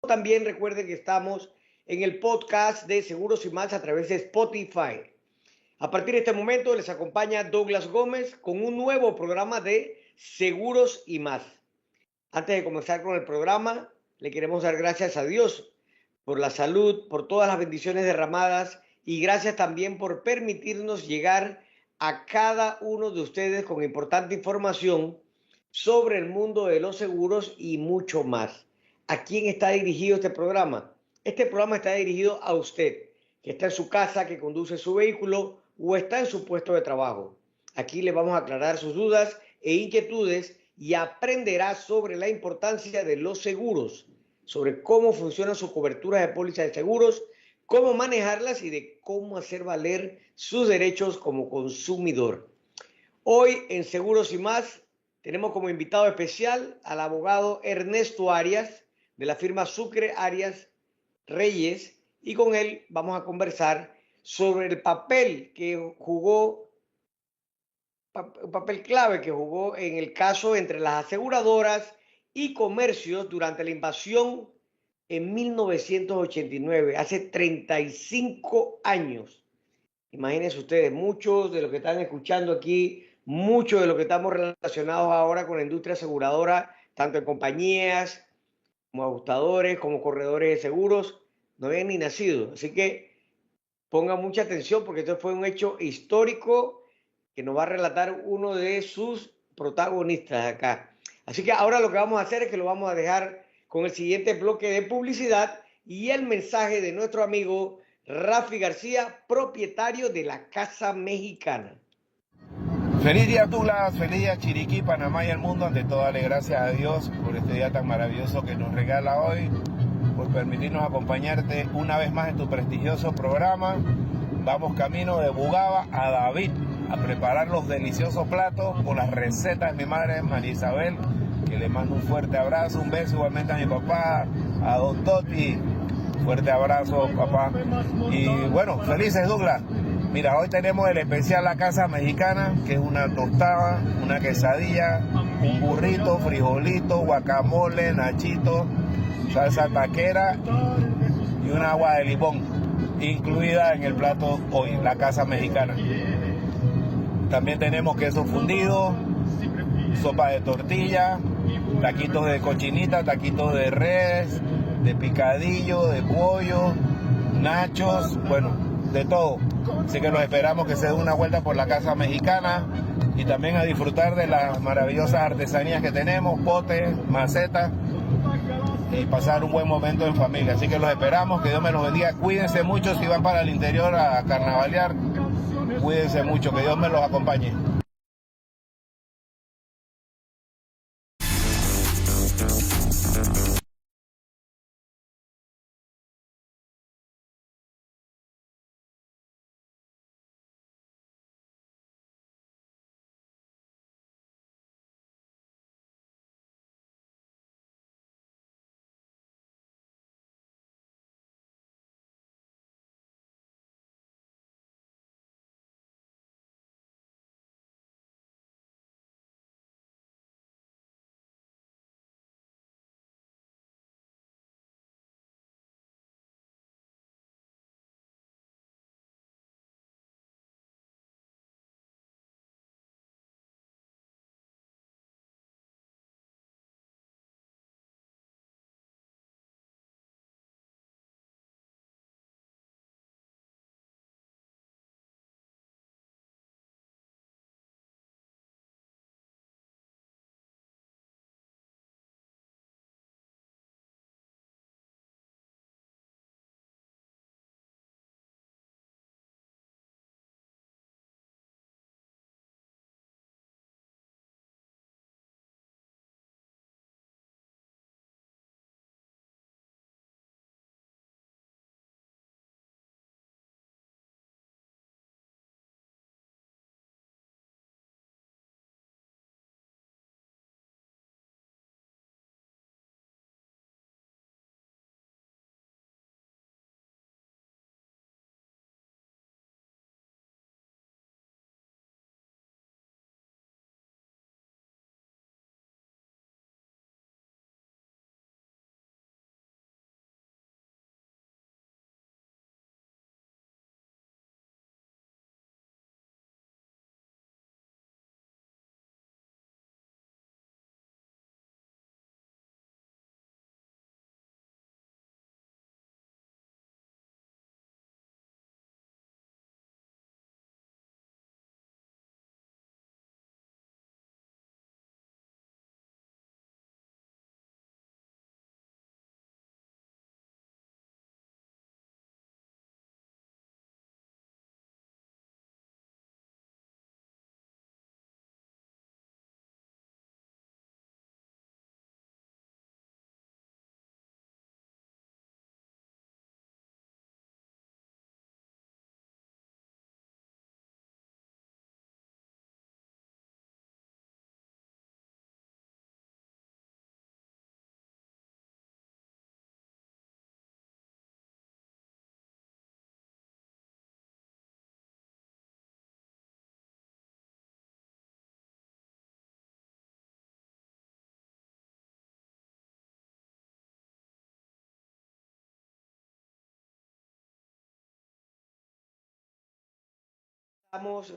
También recuerden que estamos en el podcast de Seguros y Más a través de Spotify. A partir de este momento les acompaña Douglas Gómez con un nuevo programa de Seguros y Más. Antes de comenzar con el programa, le queremos dar gracias a Dios por la salud, por todas las bendiciones derramadas y gracias también por permitirnos llegar a cada uno de ustedes con importante información sobre el mundo de los seguros y mucho más. ¿A quién está dirigido este programa? Este programa está dirigido a usted, que está en su casa, que conduce su vehículo o está en su puesto de trabajo. Aquí le vamos a aclarar sus dudas e inquietudes y aprenderá sobre la importancia de los seguros, sobre cómo funcionan sus coberturas de póliza de seguros, cómo manejarlas y de cómo hacer valer sus derechos como consumidor. Hoy en Seguros y Más tenemos como invitado especial al abogado Ernesto Arias de la firma Sucre Arias Reyes y con él vamos a conversar sobre el papel que jugó un papel clave que jugó en el caso entre las aseguradoras y comercios durante la invasión en 1989, hace 35 años. Imagínense ustedes, muchos de los que están escuchando aquí, muchos de los que estamos relacionados ahora con la industria aseguradora, tanto en compañías como ajustadores, como corredores de seguros, no habían ni nacido. Así que pongan mucha atención porque esto fue un hecho histórico que nos va a relatar uno de sus protagonistas acá. Así que ahora lo que vamos a hacer es que lo vamos a dejar con el siguiente bloque de publicidad y el mensaje de nuestro amigo Rafi García, propietario de la Casa Mexicana. Feliz día Douglas, feliz día Chiriquí, Panamá y el mundo. Ante todo, darle gracias a Dios por este día tan maravilloso que nos regala hoy, por permitirnos acompañarte una vez más en tu prestigioso programa. Vamos camino de Bugaba a David a preparar los deliciosos platos con las recetas de mi madre María Isabel, que le mando un fuerte abrazo, un beso igualmente a mi papá, a Don Toti. Fuerte abrazo, papá. Y bueno, felices Douglas. Mira, hoy tenemos el especial La Casa Mexicana, que es una tostada, una quesadilla, un burrito, frijolito, guacamole, nachito, salsa taquera y un agua de limón, incluida en el plato hoy, La Casa Mexicana. También tenemos queso fundido, sopa de tortilla, taquitos de cochinita, taquitos de res, de picadillo, de pollo, nachos, bueno, de todo. Así que los esperamos que se den una vuelta por la Casa Mexicana y también a disfrutar de las maravillosas artesanías que tenemos, potes, macetas, y pasar un buen momento en familia. Así que los esperamos, que Dios me los bendiga. Cuídense mucho si van para el interior a carnavalear. Cuídense mucho, que Dios me los acompañe.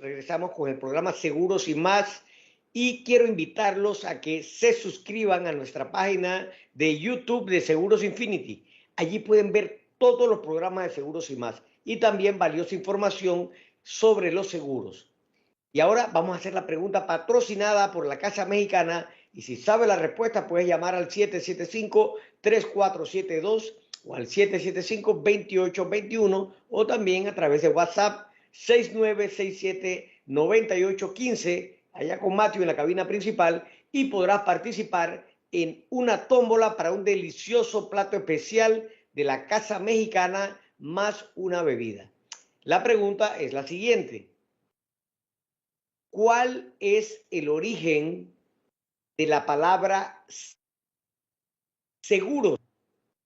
Regresamos con el programa Seguros y Más y quiero invitarlos a que se suscriban a nuestra página de YouTube de Seguros Infinity. Allí pueden ver todos los programas de Seguros y Más y también valiosa información sobre los seguros. Y ahora vamos a hacer la pregunta patrocinada por la Casa Mexicana y si sabe la respuesta puedes llamar al 775-3472 o al 775-2821 o también a través de WhatsApp 6967-9815 allá con Matthew en la cabina principal y podrás participar en una tómbola para un delicioso plato especial de la Casa Mexicana más una bebida. La pregunta es la siguiente. ¿Cuál es el origen de la palabra seguros?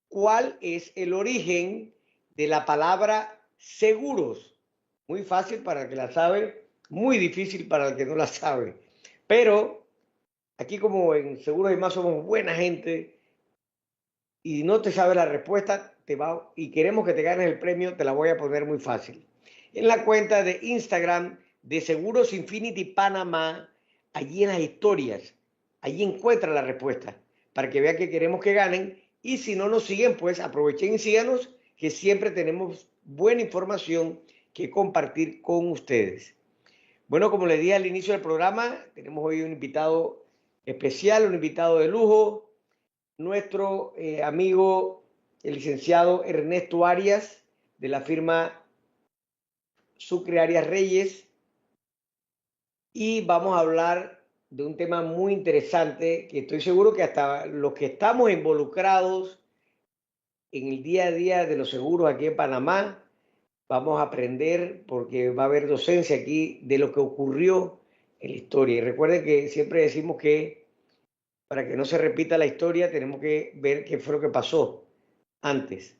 ¿Cuál es el origen de la palabra seguros? Muy fácil para el que la sabe, muy difícil para el que no la sabe. Pero aquí como en Seguros y Más somos buena gente y no te sabe la respuesta y queremos que te ganes el premio, te la voy a poner muy fácil. En la cuenta de Instagram de Seguros Infinity Panamá, allí en las historias, allí encuentra la respuesta para que vean que queremos que ganen y si no nos siguen, pues aprovechen y síganos que siempre tenemos buena información que compartir con ustedes. Bueno, como les dije al inicio del programa, tenemos hoy un invitado especial, un invitado de lujo, nuestro amigo, el licenciado Ernesto Arias, de la firma Sucre Arias Reyes, y vamos a hablar de un tema muy interesante que estoy seguro que hasta los que estamos involucrados en el día a día de los seguros aquí en Panamá, vamos a aprender porque va a haber docencia aquí de lo que ocurrió en la historia. Y recuerden que siempre decimos que para que no se repita la historia tenemos que ver qué fue lo que pasó antes.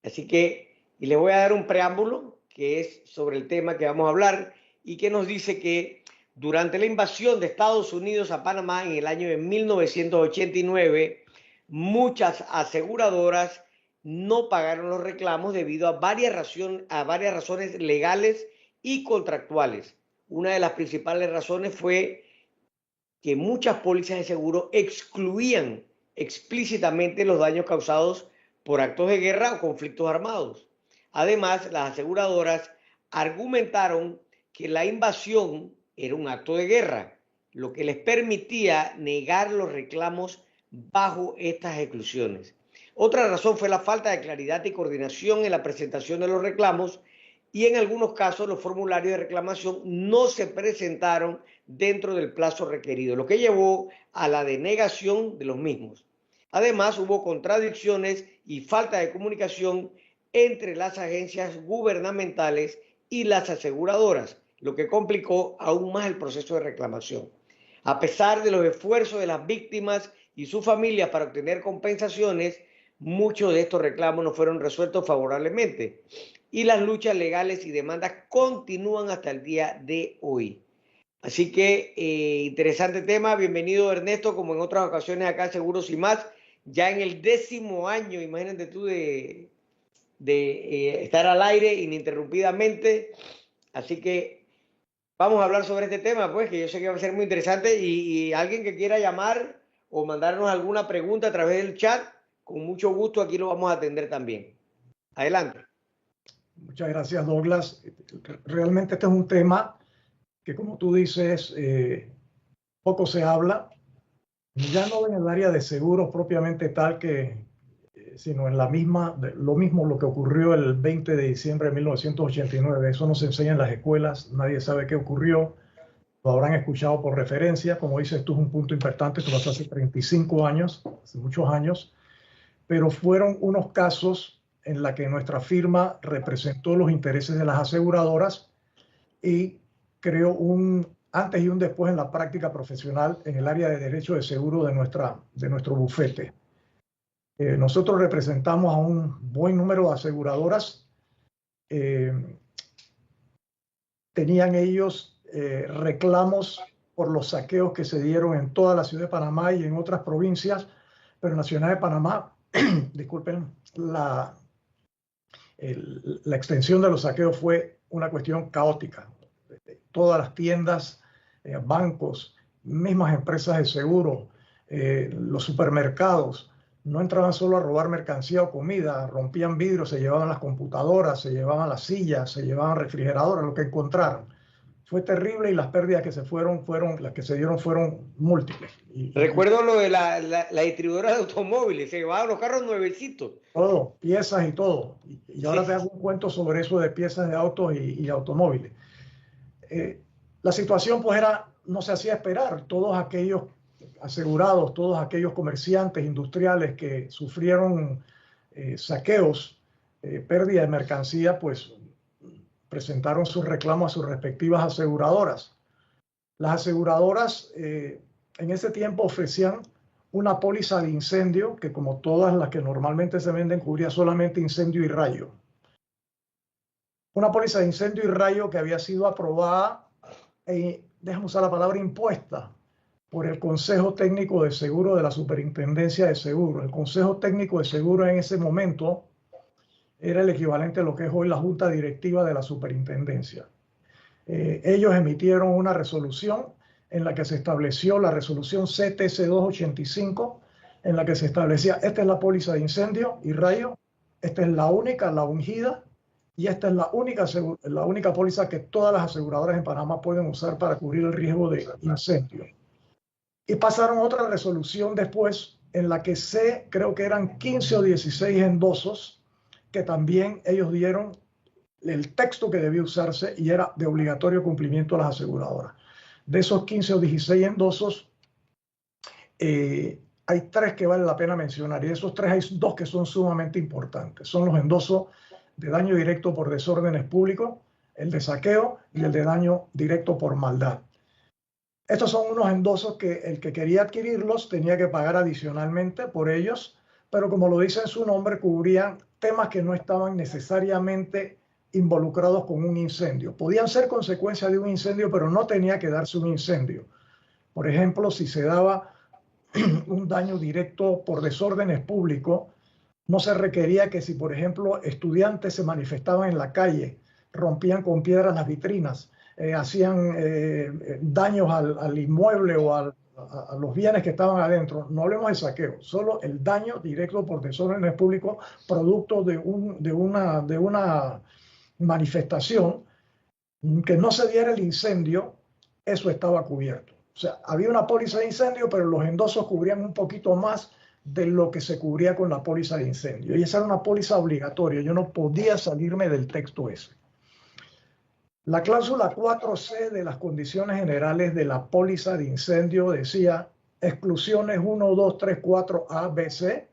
Así que, y les voy a dar un preámbulo que es sobre el tema que vamos a hablar y que nos dice que durante la invasión de Estados Unidos a Panamá en el año de 1989, muchas aseguradoras no pagaron los reclamos debido a varias razones legales y contractuales. Una de las principales razones fue que muchas pólizas de seguro excluían explícitamente los daños causados por actos de guerra o conflictos armados. Además, las aseguradoras argumentaron que la invasión era un acto de guerra, lo que les permitía negar los reclamos bajo estas exclusiones. Otra razón fue la falta de claridad y coordinación en la presentación de los reclamos y en algunos casos los formularios de reclamación no se presentaron dentro del plazo requerido, lo que llevó a la denegación de los mismos. Además, hubo contradicciones y falta de comunicación entre las agencias gubernamentales y las aseguradoras, lo que complicó aún más el proceso de reclamación. A pesar de los esfuerzos de las víctimas y sus familias para obtener compensaciones, muchos de estos reclamos no fueron resueltos favorablemente y las luchas legales y demandas continúan hasta el día de hoy. Así que interesante tema. Bienvenido Ernesto, como en otras ocasiones acá en Seguros y Más, ya en el 10º año, imagínate tú, de estar al aire ininterrumpidamente. Así que vamos a hablar sobre este tema, pues, que yo sé que va a ser muy interesante y alguien que quiera llamar o mandarnos alguna pregunta a través del chat, con mucho gusto aquí lo vamos a atender también. Adelante. Muchas gracias, Douglas. Realmente este es un tema que, como tú dices, poco se habla, ya no en el área de seguros propiamente tal sino en lo mismo lo que ocurrió el 20 de diciembre de 1989. Eso no se enseña en las escuelas, nadie sabe qué ocurrió, lo habrán escuchado por referencia. Como dices, esto es un punto importante, esto pasó hace 35 años, hace muchos años, pero fueron unos casos en la que nuestra firma representó los intereses de las aseguradoras y creó un antes y un después en la práctica profesional en el área de derecho de seguro de nuestro bufete. Nosotros representamos a un buen número de aseguradoras. Tenían ellos reclamos por los saqueos que se dieron en toda la ciudad de Panamá y en otras provincias, pero en la ciudad de Panamá, disculpen, la extensión de los saqueos fue una cuestión caótica. todas las tiendas, bancos, mismas empresas de seguro, los supermercados. No entraban solo a robar mercancía o comida, rompían vidrios, se llevaban las computadoras, se llevaban las sillas, se llevaban refrigeradores, lo que encontraron. Fue terrible y las pérdidas que las que se dieron fueron múltiples. Recuerdo lo de la distribuidora de automóviles, se llevaban los carros nuevecitos. Todo, piezas y todo. Y ahora te hago un cuento sobre eso de piezas de autos y automóviles. La situación pues no se hacía esperar. Todos aquellos asegurados, todos aquellos comerciantes industriales que sufrieron saqueos, pérdida de mercancía, pues presentaron sus reclamos a sus respectivas aseguradoras. Las aseguradoras en ese tiempo ofrecían una póliza de incendio que, como todas las que normalmente se venden, cubría solamente incendio y rayo. Una póliza de incendio y rayo que había sido aprobada, déjame usar la palabra impuesta, por el Consejo Técnico de Seguro de la Superintendencia de Seguros. El Consejo Técnico de Seguro en ese momento era el equivalente a lo que es hoy la Junta Directiva de la Superintendencia. Ellos emitieron una resolución en la que se estableció la resolución CTC 285, en la que se establecía, esta es la póliza de incendio y rayo, esta es la única, la ungida, y esta es la única póliza que todas las aseguradoras en Panamá pueden usar para cubrir el riesgo de incendio. Y pasaron otra resolución después, en la que creo que eran 15 o 16 endosos, que también ellos dieron el texto que debía usarse y era de obligatorio cumplimiento a las aseguradoras. De esos 15 o 16 endosos, hay 3 que vale la pena mencionar, y de esos 3 hay 2 que son sumamente importantes. Son los endosos de daño directo por desórdenes públicos, el de saqueo y el de daño directo por maldad. Estos son unos endosos que el que quería adquirirlos tenía que pagar adicionalmente por ellos, pero como lo dice en su nombre, cubrían temas que no estaban necesariamente involucrados con un incendio. Podían ser consecuencia de un incendio, pero no tenía que darse un incendio. Por ejemplo, si se daba un daño directo por desórdenes públicos, no se requería que si, por ejemplo, estudiantes se manifestaban en la calle, rompían con piedras las vitrinas, hacían daños al inmueble o a los bienes que estaban adentro. No hablemos de saqueo, solo el daño directo por desórdenes públicos producto de una manifestación, que no se diera el incendio, eso estaba cubierto. O sea, había una póliza de incendio, pero los endosos cubrían un poquito más de lo que se cubría con la póliza de incendio. Y esa era una póliza obligatoria, yo no podía salirme del texto ese. La cláusula 4C de las condiciones generales de la póliza de incendio decía exclusiones 1, 2, 3, 4, A, B, C.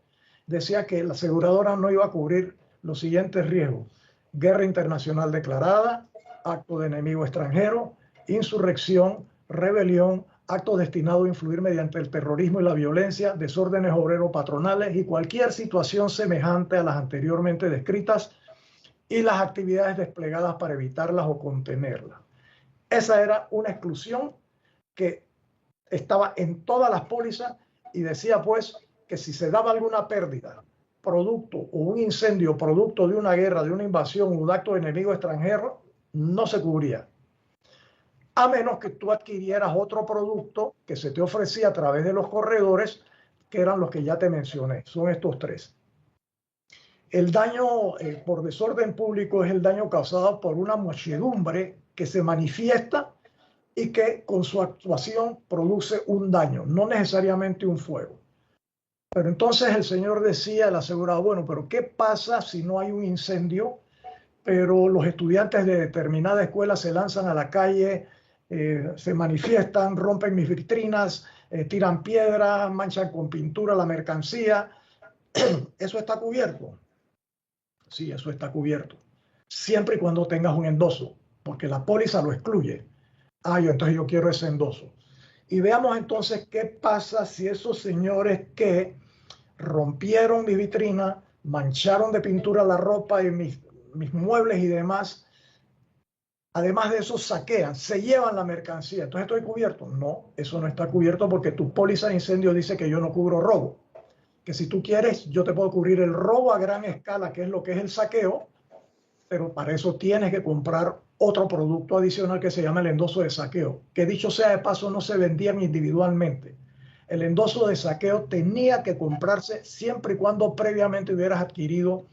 Decía que la aseguradora no iba a cubrir los siguientes riesgos: guerra internacional declarada, acto de enemigo extranjero, insurrección, rebelión, acto destinado a influir mediante el terrorismo y la violencia, desórdenes obrero-patronales y cualquier situación semejante a las anteriormente descritas, y las actividades desplegadas para evitarlas o contenerlas. Esa era una exclusión que estaba en todas las pólizas y decía pues que si se daba alguna pérdida, producto o un incendio, producto de una guerra, de una invasión o un acto de enemigo extranjero, no se cubría. A menos que tú adquirieras otro producto que se te ofrecía a través de los corredores, que eran los que ya te mencioné. Son estos 3. El daño por desorden público es el daño causado por una muchedumbre que se manifiesta y que con su actuación produce un daño, no necesariamente un fuego. Pero entonces el señor decía, el asegurado, bueno, pero ¿qué pasa si no hay un incendio, pero los estudiantes de determinada escuela se lanzan a la calle, se manifiestan, rompen mis vitrinas, tiran piedras, manchan con pintura la mercancía? ¿Eso está cubierto? Sí, eso está cubierto, siempre y cuando tengas un endoso, porque la póliza lo excluye. Entonces yo quiero ese endoso. Y veamos entonces qué pasa si esos señores que rompieron mi vitrina, mancharon de pintura la ropa y mis muebles y demás, además de eso saquean, se llevan la mercancía. Entonces estoy cubierto. No, eso no está cubierto porque tu póliza de incendio dice que yo no cubro robo. Que si tú quieres, yo te puedo cubrir el robo a gran escala, que es lo que es el saqueo, pero para eso tienes que comprar otro producto adicional que se llama el endoso de saqueo, que dicho sea de paso no se vendían individualmente. El endoso de saqueo tenía que comprarse siempre y cuando previamente hubieras adquirido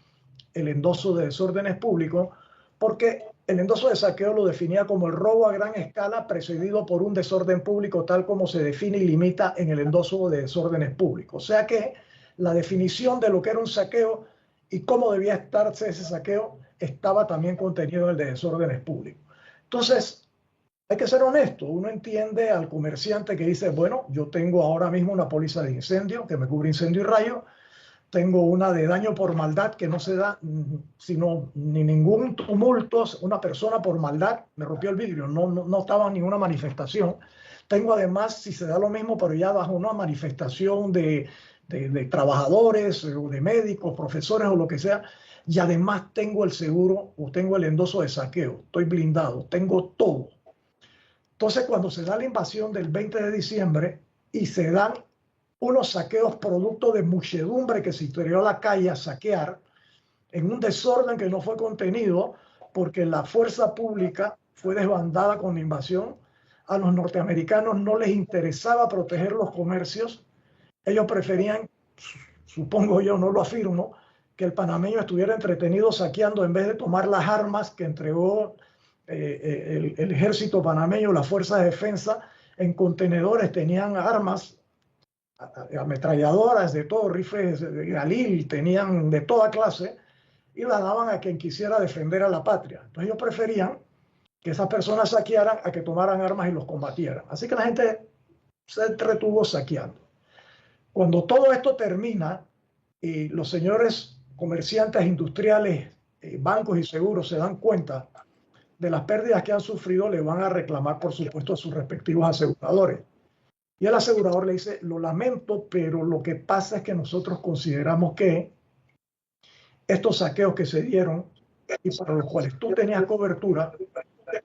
el endoso de desórdenes públicos, porque el endoso de saqueo lo definía como el robo a gran escala precedido por un desorden público, tal como se define y limita en el endoso de desórdenes públicos. O sea que la definición de lo que era un saqueo y cómo debía estarse ese saqueo estaba también contenido en el de desórdenes públicos. Entonces, hay que ser honesto. Uno entiende al comerciante que dice, bueno, yo tengo ahora mismo una póliza de incendio que me cubre incendio y rayo, tengo una de daño por maldad que no se da sino ni ningún tumulto, una persona por maldad me rompió el vidrio, no estaba en ninguna manifestación. Tengo además, si se da lo mismo, pero ya bajo una manifestación de trabajadores, o de médicos, profesores o lo que sea, y además tengo el seguro o tengo el endoso de saqueo, estoy blindado, tengo todo. Entonces, cuando se da la invasión del 20 de diciembre y se dan unos saqueos producto de muchedumbre que se interioró a la calle a saquear, en un desorden que no fue contenido porque la fuerza pública fue desbandada con la invasión, a los norteamericanos no les interesaba proteger los comercios, ellos preferían, supongo yo, no lo afirmo, que el panameño estuviera entretenido saqueando en vez de tomar las armas que entregó el ejército panameño, las fuerzas de defensa, en contenedores tenían armas, ametralladoras de todo, rifles de Galil, tenían de toda clase, y la daban a quien quisiera defender a la patria. Entonces ellos preferían que esas personas saquearan a que tomaran armas y los combatieran. Así que la gente se entretuvo saqueando. Cuando todo esto termina y los señores comerciantes industriales, bancos y seguros se dan cuenta de las pérdidas que han sufrido, le van a reclamar, por supuesto, a sus respectivos aseguradores. Y el asegurador le dice, lo lamento, pero lo que pasa es que nosotros consideramos que estos saqueos que se dieron y para los cuales tú tenías cobertura,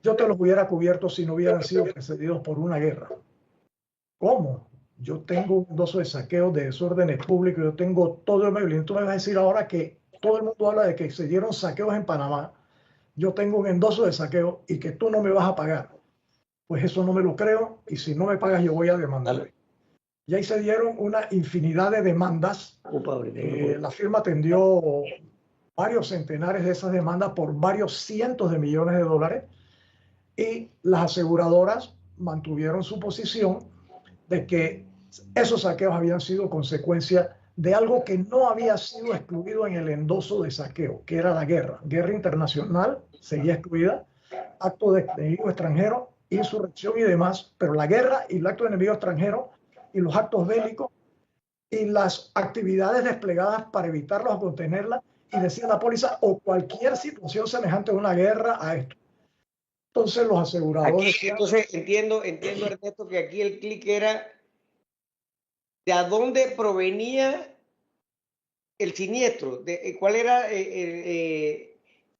yo te los hubiera cubierto si no hubieran sido precedidos por una guerra. ¿Cómo? Yo tengo un endoso de saqueo, de desórdenes públicos, yo tengo todo el medio. Tú me vas a decir ahora que todo el mundo habla de que se dieron saqueos en Panamá, yo tengo un endoso de saqueo y que tú no me vas a pagar. Pues eso no me lo creo y si no me pagas yo voy a demandar. Y ahí se dieron una infinidad de demandas. La firma atendió varios centenares de esas demandas por varios cientos de millones de dólares y las aseguradoras mantuvieron su posición de que esos saqueos habían sido consecuencia de algo que no había sido excluido en el endoso de saqueo, que era la guerra. Guerra internacional seguía excluida, acto de enemigo extranjero, insurrección y demás, pero la guerra y el acto de enemigo extranjero y los actos bélicos y las actividades desplegadas para evitarlos o contenerlas, y decía la póliza, o cualquier situación semejante a una guerra a esto. Entonces los aseguradores... Aquí, entonces entiendo, Ernesto, que aquí el clic era de a dónde provenía el siniestro, de cuál era,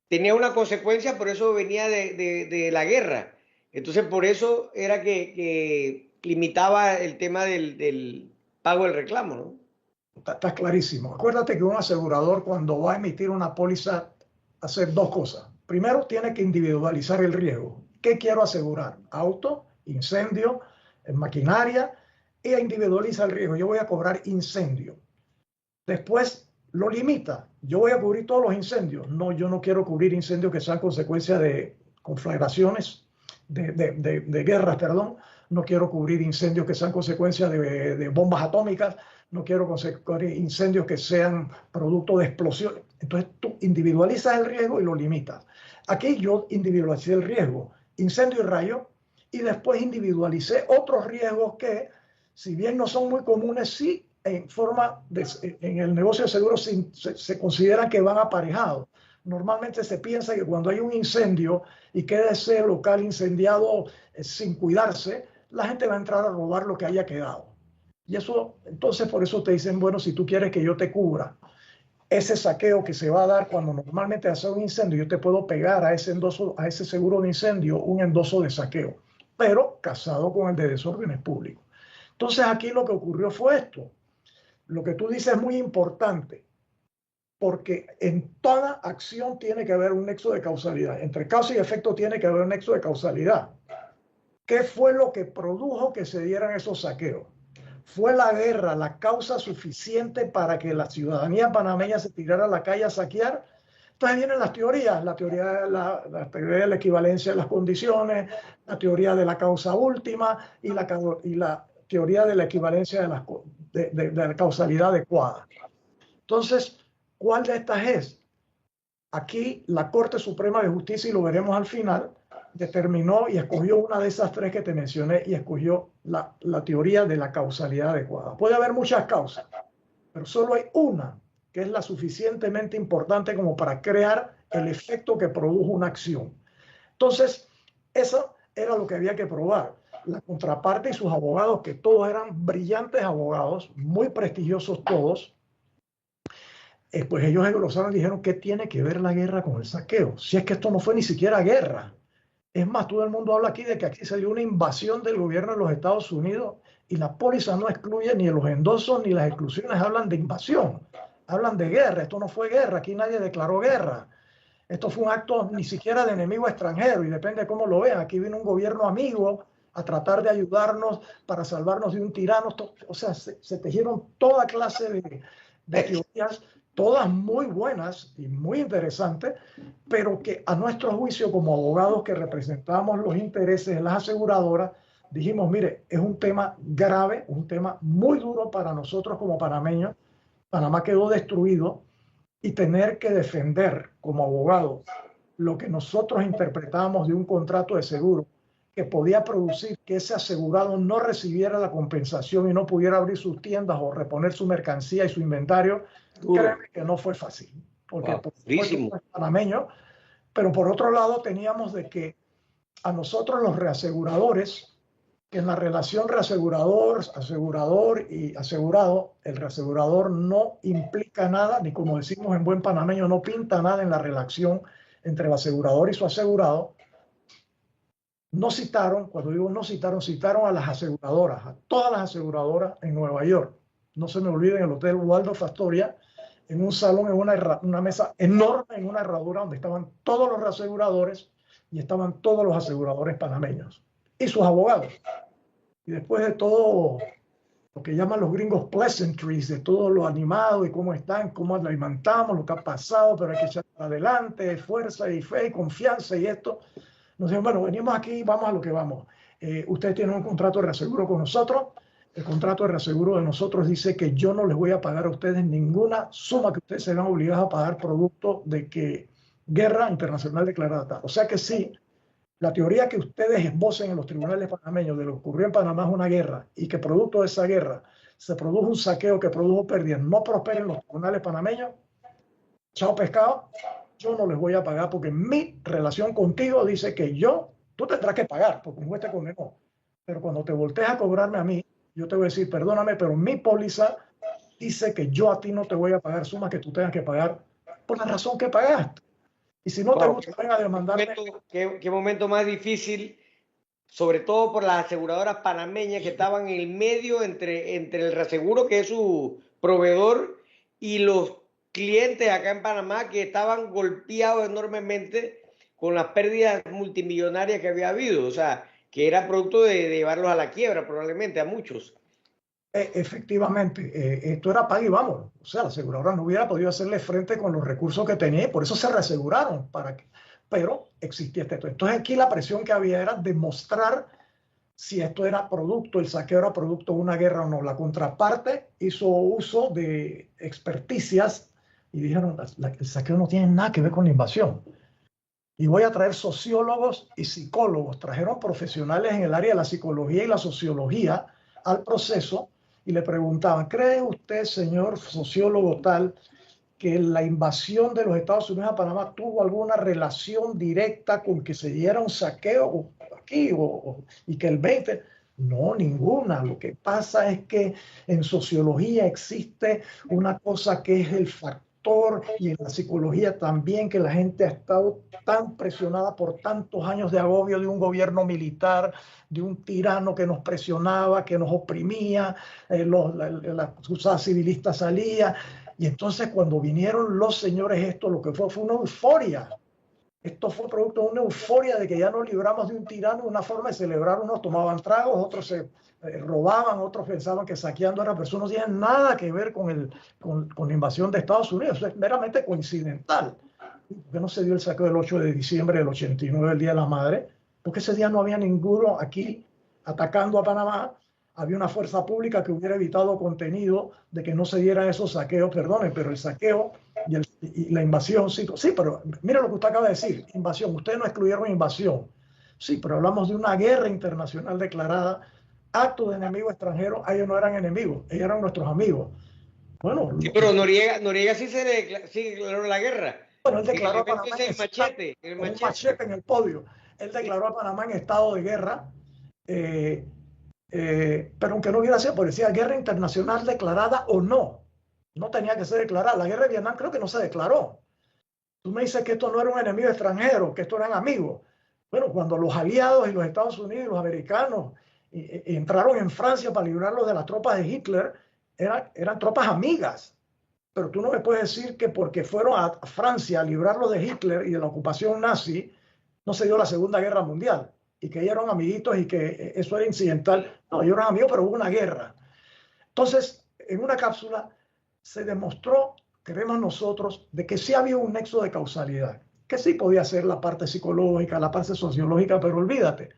tenía una consecuencia, pero eso venía de la guerra. Entonces por eso era que limitaba el tema del pago del reclamo, ¿no? Está clarísimo. Acuérdate que un asegurador cuando va a emitir una póliza hace dos cosas. Primero, tiene que individualizar el riesgo. ¿Qué quiero asegurar? Auto, incendio, maquinaria, y individualiza el riesgo. Yo voy a cobrar incendio. Después lo limita. Yo voy a cubrir todos los incendios. No, yo no quiero cubrir incendios que sean consecuencia de conflagraciones, de guerras, perdón. No quiero cubrir incendios que sean consecuencia de bombas atómicas. No quiero cubrir incendios que sean producto de explosiones. Entonces tú individualizas el riesgo y lo limitas. Aquí yo individualicé el riesgo, incendio y rayo, y después individualicé otros riesgos que, si bien no son muy comunes, sí en el negocio de seguros se consideran que van aparejados. Normalmente se piensa que cuando hay un incendio y queda ese local incendiado sin cuidarse, la gente va a entrar a robar lo que haya quedado. Y eso, entonces por eso te dicen, bueno, si tú quieres que yo te cubra ese saqueo que se va a dar cuando normalmente hace un incendio, yo te puedo pegar a ese endoso, a ese seguro de incendio, un endoso de saqueo, pero casado con el de desórdenes públicos. Entonces aquí lo que ocurrió fue esto. Lo que tú dices es muy importante. porque en toda acción tiene que haber un nexo de causalidad. Entre causa y efecto tiene que haber un nexo de causalidad. ¿Qué fue lo que produjo que se dieran esos saqueos? ¿Fue la guerra la causa suficiente para que la ciudadanía panameña se tirara a la calle a saquear? Entonces vienen las teorías, la teoría de la equivalencia de las condiciones, la teoría de la causa última y la teoría de la equivalencia de la causalidad adecuada. Entonces, ¿cuál de estas es? Aquí la Corte Suprema de Justicia, y lo veremos al final, determinó y escogió una de esas tres que te mencioné y escogió la teoría de la causalidad adecuada. Puede haber muchas causas, pero solo hay una que es la suficientemente importante como para crear el efecto que produjo una acción. Entonces, eso era lo que había que probar. La contraparte y sus abogados, que todos eran brillantes abogados, muy prestigiosos todos, pues ellos engrosaron y dijeron, ¿qué tiene que ver la guerra con el saqueo? Si es que esto no fue ni siquiera guerra. Es más, todo el mundo habla aquí de que aquí se dio una invasión del gobierno de los Estados Unidos y la póliza no excluye ni los endosos ni las exclusiones, hablan de invasión, hablan de guerra. Esto no fue guerra, aquí nadie declaró guerra. Esto fue un acto ni siquiera de enemigo extranjero y depende de cómo lo vean. Aquí vino un gobierno amigo a tratar de ayudarnos para salvarnos de un tirano. O sea, se tejieron toda clase de teorías, todas muy buenas y muy interesantes, pero que a nuestro juicio como abogados que representamos los intereses de las aseguradoras, dijimos, mire, es un tema grave, un tema muy duro para nosotros como panameños. Panamá quedó destruido y tener que defender como abogados lo que nosotros interpretamos de un contrato de seguro que podía producir que ese asegurado no recibiera la compensación y no pudiera abrir sus tiendas o reponer su mercancía y su inventario, créeme que no fue fácil, porque por supuesto es panameño, pero por otro lado teníamos de que a nosotros los reaseguradores, que en la relación reasegurador y asegurado, el reasegurador no implica nada, ni como decimos en buen panameño, no pinta nada en la relación entre el asegurador y su asegurado. No citaron, cuando digo no citaron, citaron a las aseguradoras, a todas las aseguradoras en Nueva York. No se me olviden el Hotel Waldorf Astoria, en un salón, en una mesa enorme, en una herradura donde estaban todos los reaseguradores y estaban todos los aseguradores panameños y sus abogados. Y después de todo lo que llaman los gringos pleasantries, de todo lo animado y cómo están, cómo lo alimentamos, lo que ha pasado, pero hay que echar adelante, fuerza y fe y confianza y esto. Nos dicen, bueno, venimos aquí, vamos a lo que vamos. Ustedes tienen un contrato de reaseguro con nosotros. El contrato de reaseguro de nosotros dice que yo no les voy a pagar a ustedes ninguna suma que ustedes se vean obligados a pagar producto de que guerra internacional declarada. O sea que sí, la teoría que ustedes esbocen en los tribunales panameños de lo que ocurrió en Panamá es una guerra y que producto de esa guerra se produjo un saqueo que produjo pérdidas, no prosperen los tribunales panameños. Chao pescado. Yo no les voy a pagar porque mi relación contigo dice que tú tendrás que pagar porque un juez te condenó. Pero cuando te voltees a cobrarme a mí, yo te voy a decir, perdóname, pero mi póliza dice que yo a ti no te voy a pagar sumas que tú tengas que pagar por la razón que pagaste. Y si no te gusta, venga a demandarme. ¿Qué momento más difícil? Sobre todo por las aseguradoras panameñas que estaban en el medio entre el reaseguro, que es su proveedor, y los clientes acá en Panamá que estaban golpeados enormemente con las pérdidas multimillonarias que había habido, o sea, que era producto de llevarlos a la quiebra probablemente a muchos. Efectivamente, esto era pague y vamos. O sea, la aseguradora no hubiera podido hacerle frente con los recursos que tenía y por eso se reaseguraron. Pero existía esto. Entonces aquí la presión que había era demostrar si esto era producto, el saqueo era producto de una guerra o no. La contraparte hizo uso de experticias y dijeron, el saqueo no tiene nada que ver con la invasión. Y voy a traer sociólogos y psicólogos. Trajeron profesionales en el área de la psicología y la sociología al proceso y le preguntaban, ¿cree usted, señor sociólogo tal, que la invasión de los Estados Unidos a Panamá tuvo alguna relación directa con que se diera un saqueo aquí y que el 20... No, ninguna. Lo que pasa es que en sociología existe una cosa que es el factor y en la psicología también, que la gente ha estado tan presionada por tantos años de agobio de un gobierno militar, de un tirano que nos presionaba, que nos oprimía, la sociedad civilista salía. Y entonces cuando vinieron los señores estos, lo que fue una euforia. Esto fue producto de una euforia de que ya nos libramos de un tirano, una forma de celebrar. Unos tomaban tragos, otros se robaban, otros pensaban que saqueando era, pero eso no tiene nada que ver con la invasión de Estados Unidos. Eso es meramente coincidental. ¿Por qué no se dio el saqueo del 8 de diciembre del 89, el Día de la Madre? Porque ese día no había ninguno aquí atacando a Panamá. Había una fuerza pública que hubiera evitado contenido de que no se dieran esos saqueos, perdonen, pero el saqueo y la invasión, sí, pero mira lo que usted acaba de decir, invasión, ustedes no excluyeron invasión, sí, pero hablamos de una guerra internacional declarada, acto de enemigo extranjero, ellos no eran enemigos, ellos eran nuestros amigos. Bueno, sí, pero Noriega sí sí declaró la guerra. Bueno, él declaró a Panamá el machete, un machete en el podio. Él declaró a Panamá en estado de guerra, pero aunque no hubiera sido, decía guerra internacional declarada o no. No tenía que ser declarada. La guerra de Vietnam creo que no se declaró. Tú me dices que esto no era un enemigo extranjero, que esto eran amigos. Bueno, cuando los aliados y los Estados Unidos y los americanos entraron en Francia para librarlos de las tropas de Hitler, eran tropas amigas. Pero tú no me puedes decir que porque fueron a Francia a librarlos de Hitler y de la ocupación nazi, no se dio la Segunda Guerra Mundial y que ellos eran amiguitos y que eso era incidental. No, ellos eran amigos, pero hubo una guerra. Entonces, en una cápsula se demostró, creemos nosotros, de que sí había un nexo de causalidad, que sí podía ser la parte psicológica, la parte sociológica, pero olvídate,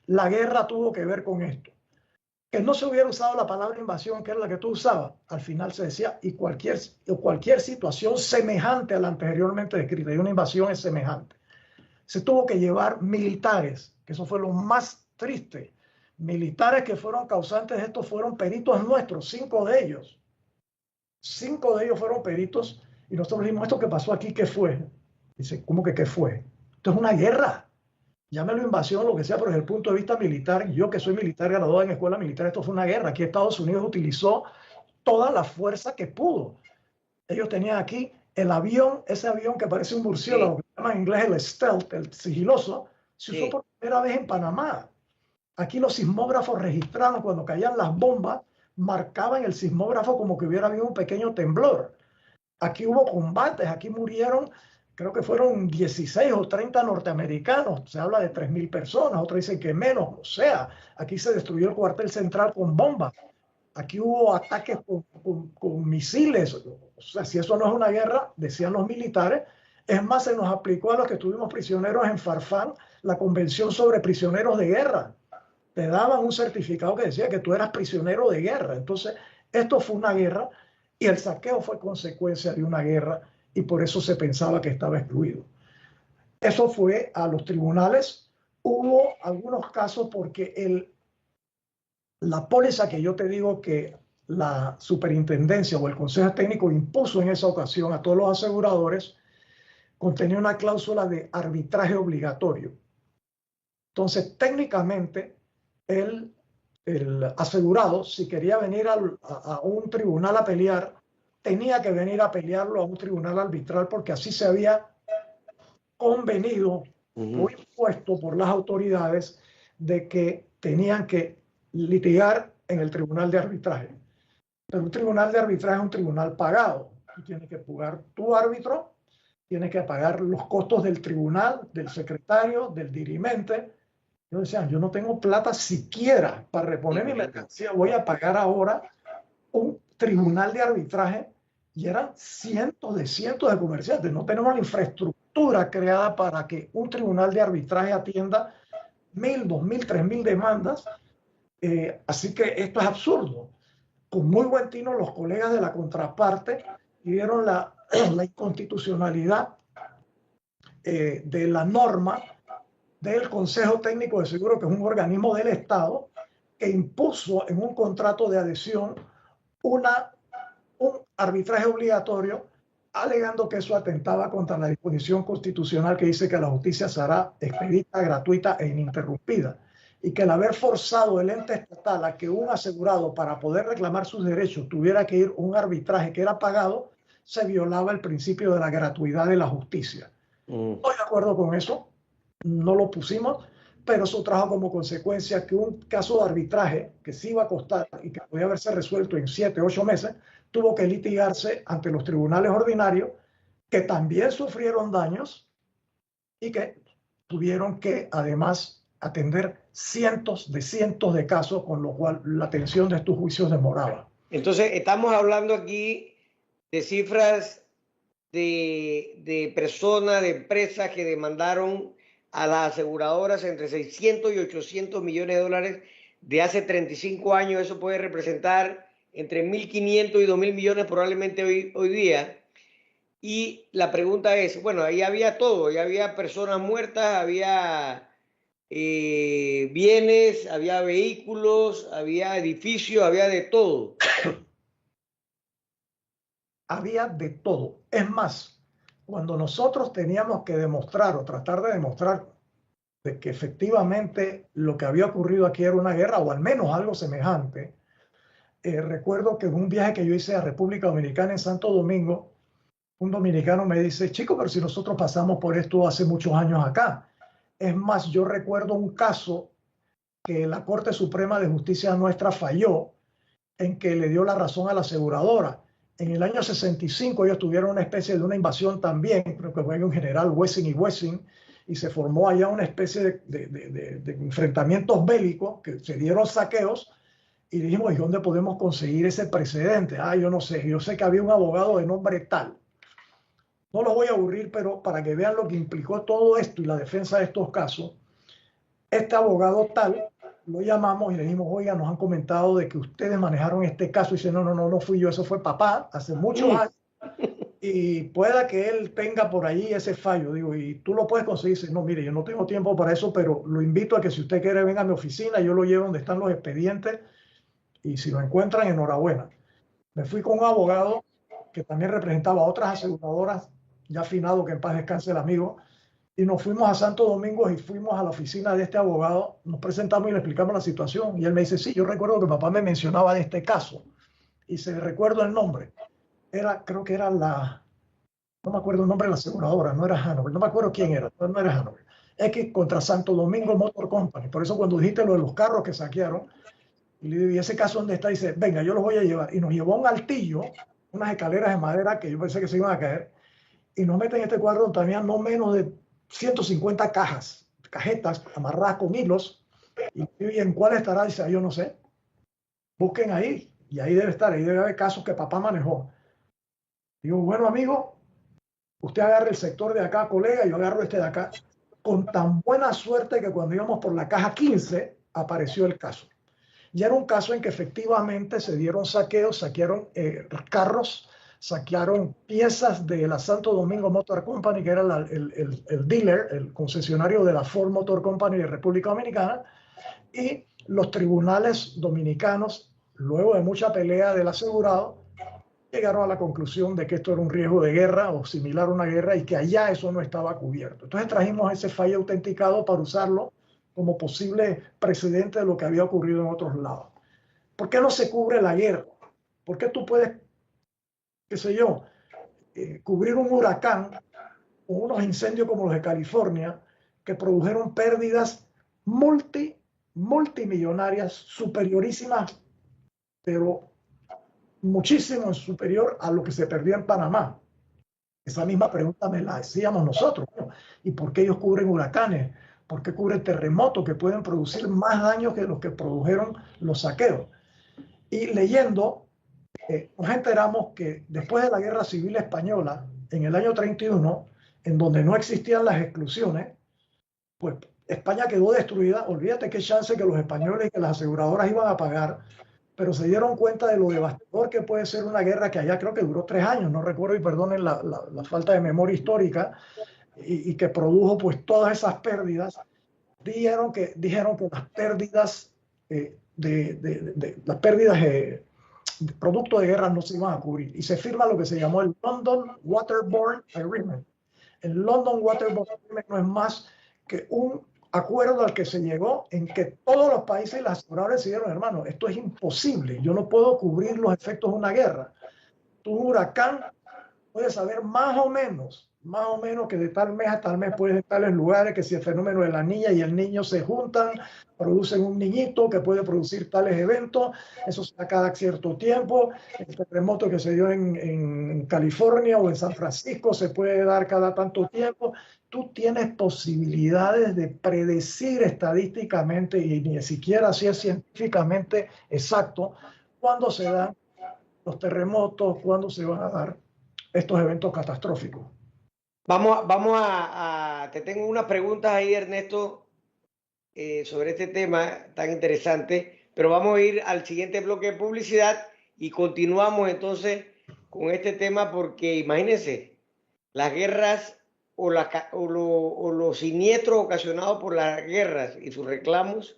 la guerra tuvo que ver con esto. Que no se hubiera usado la palabra invasión, que era la que tú usabas, al final se decía, y cualquier situación semejante a la anteriormente descrita, y una invasión es semejante. Se tuvo que llevar militares, que eso fue lo más triste. Militares que fueron causantes de esto fueron peritos nuestros, 5 de ellos. 5 de ellos fueron peritos y nosotros dijimos, ¿esto que pasó aquí qué fue? Dice, ¿cómo que qué fue? Esto es una guerra. Llámelo invasión, lo que sea, pero desde el punto de vista militar, yo que soy militar, graduado en escuela militar, esto fue una guerra. Aquí Estados Unidos utilizó toda la fuerza que pudo. Ellos tenían aquí el avión, ese avión que parece un murciélago, que se llama en inglés el stealth, el sigiloso, se usó por primera vez en Panamá. Aquí los sismógrafos registraron cuando caían las bombas, marcaban el sismógrafo como que hubiera habido un pequeño temblor. Aquí hubo combates, aquí murieron, creo que fueron 16 o 30 norteamericanos, se habla de 3.000 personas, otros dicen que menos, o sea, aquí se destruyó el cuartel central con bombas, aquí hubo ataques con misiles, o sea, si eso no es una guerra, decían los militares. Es más, se nos aplicó a los que estuvimos prisioneros en Farfán la Convención sobre Prisioneros de Guerra. Te daban un certificado que decía que tú eras prisionero de guerra. Entonces, esto fue una guerra y el saqueo fue consecuencia de una guerra y por eso se pensaba que estaba excluido. Eso fue a los tribunales. Hubo algunos casos porque la póliza que yo te digo que la superintendencia o el consejo técnico impuso en esa ocasión a todos los aseguradores contenía una cláusula de arbitraje obligatorio. Entonces, técnicamente, el asegurado, si quería venir a un tribunal a pelear, tenía que venir a pelearlo a un tribunal arbitral porque así se había convenido o impuesto por las autoridades de que tenían que litigar en el tribunal de arbitraje. Pero un tribunal de arbitraje es un tribunal pagado. Tú tienes que pagar tu árbitro, tienes que pagar los costos del tribunal, del secretario, del dirimente. Yo decía, yo no tengo plata siquiera para reponer mi mercancía, voy a pagar ahora un tribunal de arbitraje y eran cientos de comerciantes. No tenemos la infraestructura creada para que un tribunal de arbitraje atienda 1.000, 2.000, 3.000 demandas. Así que esto es absurdo. Con muy buen tino los colegas de la contraparte vieron la inconstitucionalidad de la norma del Consejo Técnico de Seguro, que es un organismo del Estado, que impuso en un contrato de adhesión un arbitraje obligatorio, alegando que eso atentaba contra la disposición constitucional que dice que la justicia será expedita, gratuita e ininterrumpida, y que el haber forzado el ente estatal a que un asegurado para poder reclamar sus derechos tuviera que ir a un arbitraje que era pagado, se violaba el principio de la gratuidad de la justicia. Estoy de acuerdo con eso. No lo pusimos, pero eso trajo como consecuencia que un caso de arbitraje que sí iba a costar y que podía haberse resuelto en 7, 8 meses, tuvo que litigarse ante los tribunales ordinarios, que también sufrieron daños y que tuvieron que además atender cientos de casos, con lo cual la atención de estos juicios demoraba. Entonces, estamos hablando aquí de cifras de personas, de empresas que demandaron a las aseguradoras entre 600 y 800 millones de dólares de hace 35 años. Eso puede representar entre 1.500 y 2.000 millones probablemente hoy día. Y la pregunta es, bueno, ahí había todo, ahí había personas muertas, había bienes, había vehículos, había edificios, había de todo. Había de todo. Es más, cuando nosotros teníamos que demostrar o tratar de demostrar de que efectivamente lo que había ocurrido aquí era una guerra o al menos algo semejante, recuerdo que en un viaje que yo hice a República Dominicana en Santo Domingo, un dominicano me dice, chico, pero si nosotros pasamos por esto hace muchos años acá. Es más, yo recuerdo un caso que la Corte Suprema de Justicia nuestra falló en que le dio la razón a la aseguradora. En el año 65 ellos tuvieron una especie de una invasión también, creo que fue un general Wessing y Wessing, y se formó allá una especie de enfrentamientos bélicos, que se dieron saqueos, y dijimos, ¿y dónde podemos conseguir ese precedente? Yo no sé, yo sé que había un abogado de nombre tal. No los voy a aburrir, pero para que vean lo que implicó todo esto y la defensa de estos casos, este abogado tal, lo llamamos y le dijimos, oiga, nos han comentado de que ustedes manejaron este caso. Y dice, no fui yo, eso fue papá, hace muchos años. Y pueda que él tenga por allí ese fallo. Digo, y tú lo puedes conseguir. Dice, no, mire, yo no tengo tiempo para eso, pero lo invito a que si usted quiere venga a mi oficina, yo lo llevo donde están los expedientes y si lo encuentran, enhorabuena. Me fui con un abogado que también representaba a otras aseguradoras, ya afinado, que en paz descanse el amigo, y nos fuimos a Santo Domingo y fuimos a la oficina de este abogado, nos presentamos y le explicamos la situación, y él me dice, sí, yo recuerdo que papá me mencionaba de este caso, y se recuerdo el nombre, creo que era no me acuerdo el nombre de la aseguradora, no era Hanover, no me acuerdo quién era, no era Hanover, X contra Santo Domingo Motor Company. Por eso cuando dijiste lo de los carros que saquearon, y le digo, ¿y ese caso dónde está? Y dice, venga, yo los voy a llevar, y nos llevó a un altillo, unas escaleras de madera que yo pensé que se iban a caer, y nos meten en este cuadro donde tenían no menos de 150 cajetas amarradas con hilos, y ¿en cuál estará? Dice, yo no sé, busquen ahí, y ahí debe estar, ahí debe haber casos que papá manejó. Digo, bueno, amigo, usted agarra el sector de acá, colega, y yo agarro este de acá, con tan buena suerte que cuando íbamos por la caja 15, apareció el caso. Y era un caso en que efectivamente se dieron saqueos, saquearon carros, saquearon piezas de la Santo Domingo Motor Company, que era el dealer, el concesionario de la Ford Motor Company de República Dominicana, y los tribunales dominicanos, luego de mucha pelea del asegurado, llegaron a la conclusión de que esto era un riesgo de guerra o similar a una guerra y que allá eso no estaba cubierto. Entonces trajimos ese fallo autenticado para usarlo como posible precedente de lo que había ocurrido en otros lados. ¿Por qué no se cubre la guerra? ¿Por qué tú puedes, qué sé yo, cubrir un huracán o unos incendios como los de California que produjeron pérdidas multimillonarias, superiorísimas, pero muchísimo superior a lo que se perdió en Panamá? Esa misma pregunta me la hacíamos nosotros, ¿no? ¿Y por qué ellos cubren huracanes? ¿Por qué cubren terremotos que pueden producir más daño que los que produjeron los saqueos? Y leyendo, nos enteramos que después de la Guerra Civil Española, en el año 31, en donde no existían las exclusiones, pues España quedó destruida. Olvídate qué chance que los españoles y que las aseguradoras iban a pagar, pero se dieron cuenta de lo devastador que puede ser una guerra que allá creo que duró 3 años, no recuerdo, y perdonen la falta de memoria histórica, y que produjo pues todas esas pérdidas. Dijeron que las pérdidas producto de guerra no se iban a cubrir, y se firma lo que se llamó el London Waterborne Agreement. El London Waterborne Agreement no es más que un acuerdo al que se llegó en que todos los países y las aseguradoras decidieron, hermano, esto es imposible, yo no puedo cubrir los efectos de una guerra. Un huracán puede saber más o menos que de tal mes a tal mes puedes en tales lugares, que si el fenómeno de la niña y el niño se juntan, producen un niñito que puede producir tales eventos, eso se da cada cierto tiempo. El terremoto que se dio en California o en San Francisco se puede dar cada tanto tiempo. Tú tienes posibilidades de predecir estadísticamente y ni siquiera si es científicamente exacto cuándo se dan los terremotos, cuándo se van a dar estos eventos catastróficos. Te tengo unas preguntas ahí, Ernesto, sobre este tema tan interesante, pero vamos a ir al siguiente bloque de publicidad y continuamos entonces con este tema porque imagínense, las guerras o los siniestros ocasionados por las guerras y sus reclamos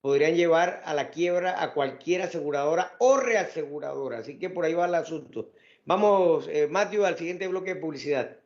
podrían llevar a la quiebra a cualquier aseguradora o reaseguradora. Así que por ahí va el asunto. Vamos, Matthew, al siguiente bloque de publicidad.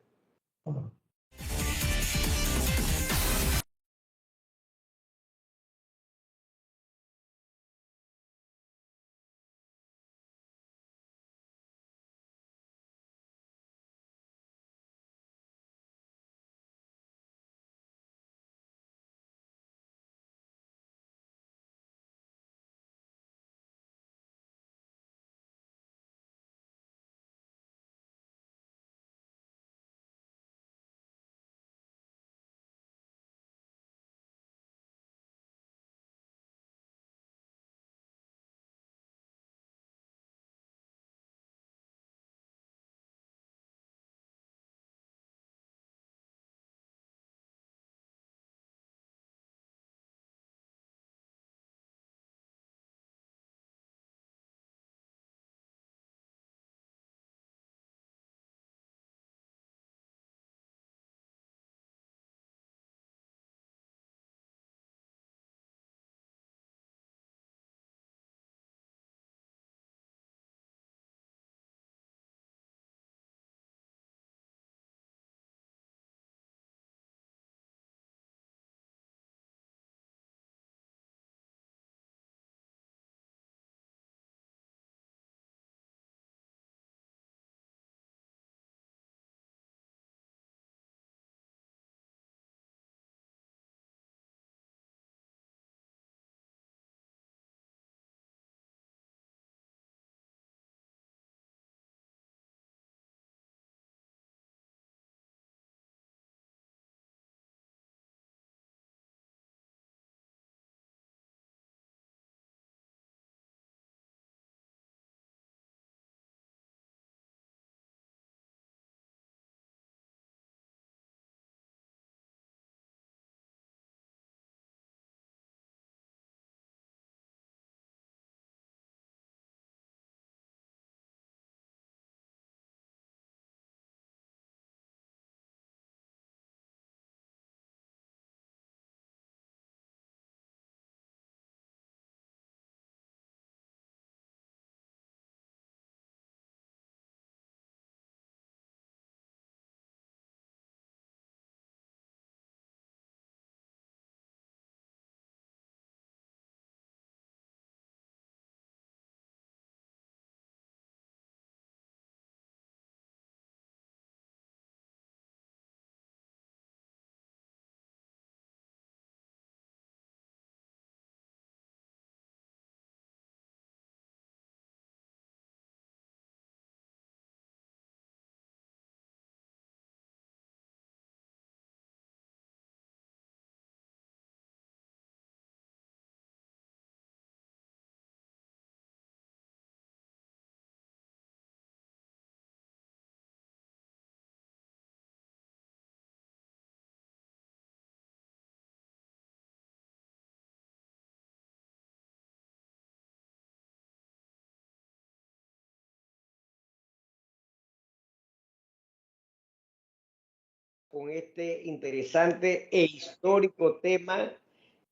Con este interesante e histórico tema,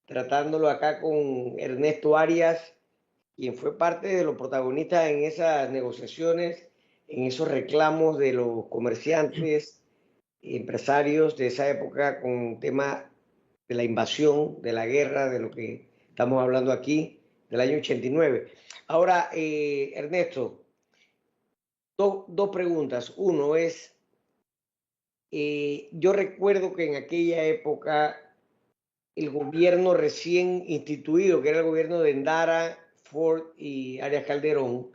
tratándolo acá con Ernesto Arias, quien fue parte de los protagonistas en esas negociaciones, en esos reclamos de los comerciantes y empresarios de esa época con el tema de la invasión, de la guerra, de lo que estamos hablando aquí, del año 89. Ahora, Ernesto, dos preguntas. Uno es, yo recuerdo que en aquella época el gobierno recién instituido, que era el gobierno de Endara, Ford y Arias Calderón,